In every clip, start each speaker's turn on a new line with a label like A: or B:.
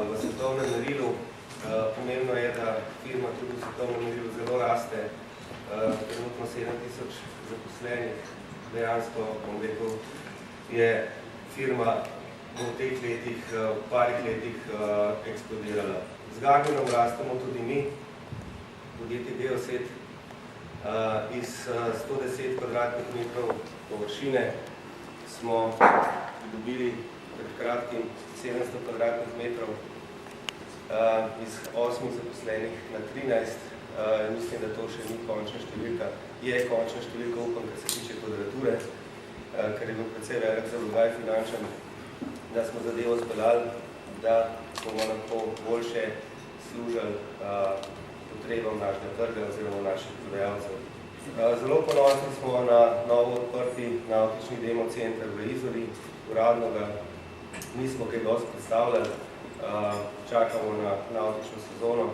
A: v svetovnem merilu. Pomembno je, da firma tudi v svetovnem merilu zelo raste. Trenutno 7000 zaposlenih, dejansko, bom rekel, je firma v teh letih, v parih letih eksplodirala. Z Garminom rastemo tudi mi, podjetje Geoset, iz 110 kvadratnih metrov površine smo dobili pred kratkim 700 kvadratnih metrov, iz 8 zaposlenih na 13. Mislim, da to še ni končna številka. Je končna številka, upam, kar se tiče kvadrature, ker je bil precej velik zalogaj finančen, da smo zadevo speljali, da bomo lahko boljše služili potrebam našega trga oziroma naših prodajalcev. Zelo ponosni smo na novo odprti navtični demo center v Izoli, uradno ga nismo kaj dosti predstavljali, čakamo na navtično sezono.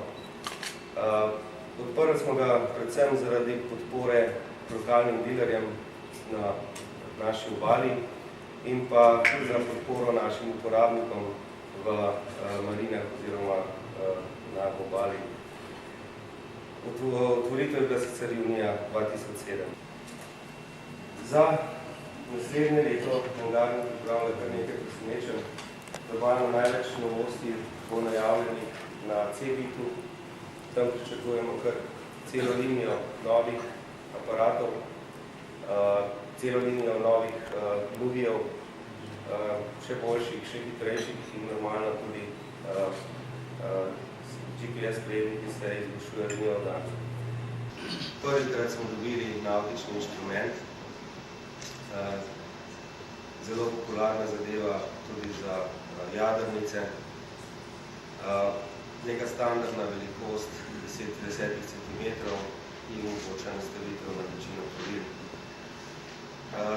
A: Odprli smo ga predvsem zaradi podpore lokalnim dilerjem na naši obali in pa za podporo našim uporabnikom v marinah oziroma na obali. Otvoritev je bila sicer junija 2007. Za naslednje leto Mangarno pripravlja kar nekaj presenečenj. Globalno največ novosti bo najavljenih na CeBIT-u. Tam pričakujemo kar celo linijo novih aparatov, celo linijo novih luvijev, še boljših, še hitrejših in normalno tudi GPS-sprejemi, ki se izboljšuje linijo dan. Prvikrat smo dobili navtični inštrument, zelo popularna zadeva tudi za jadrnice. Neka standardna velikost 10 cm in mogoča nastavitev na večino pravil.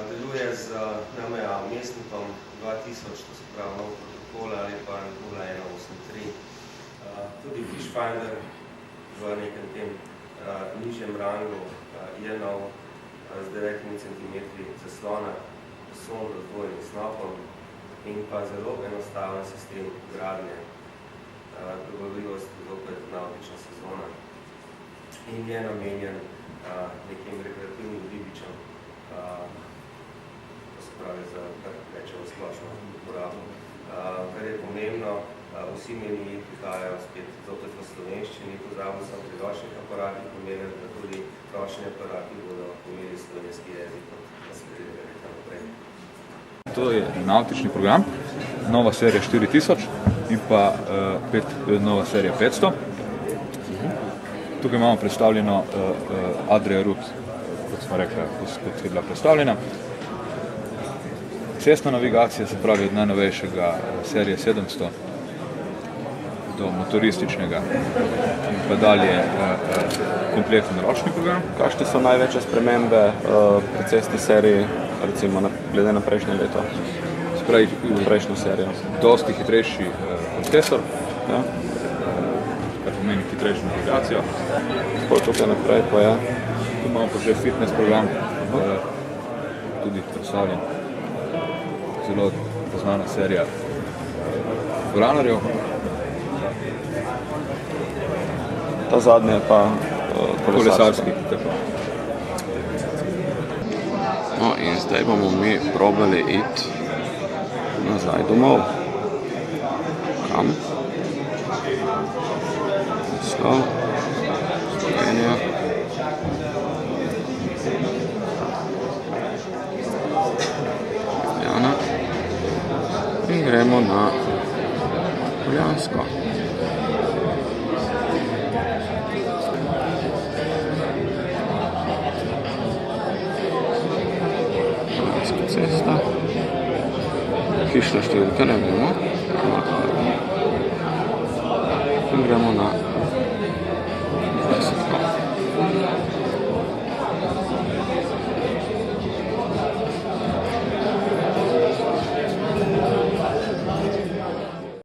A: Deluje z NMA vmesnikom 2000, to se pravi nov protokol ali pa Angola 183. Tudi Fishfinder v nekem tem nižjem rangu je nov z 9 cm zaslona, poslon z dvojnim snopom in pa zelo enostaven sistem gradnje. Dobavljivost zopet navtična sezona in je namenjen nekim rekreativnim ribičem, to se pravi za, kar rečemo, splošno uporabo. Kar je pomembno, vsi meniji prihajajo spet zopet v slovenščini, pozdravljamo sem pri ročnih aparatih, pomembno, da tudi ročni aparati bodo imeli slovenski jezik od naslednjega leta naprej.
B: To je navtični program, nova serija 4000 in pa nova serija 500. Tukaj imamo predstavljeno Adria Rut, kot smo rekli, kot je bila predstavljena. Cestna navigacija, se pravi od najnovejšega serije 700 do motorističnega in pa dalje kompleten ročni program.
C: Kakšne so največje spremembe pri cestni seriji, recimo glede na prejšnje leto?
B: Spravi,
C: prejšnjo serijo.
B: Dosti hitrejši procesor,
C: ja.
B: Kar pomeni hitrejšo navigacijo.
C: Tako tukaj naprej pa je.
B: Tu imamo pa že fitness program, tudi predstavljen. Zelo poznana serija Goranorjev.
C: Ta zadnja je pa kolesarski.
D: No in zdaj bomo mi probali iti nazaj domov. Kam? Naslov, Slovenija. Ljubljana. In gremo na Poljansko. Poljanska cesta. Hišna številka ne vemo. In gremo na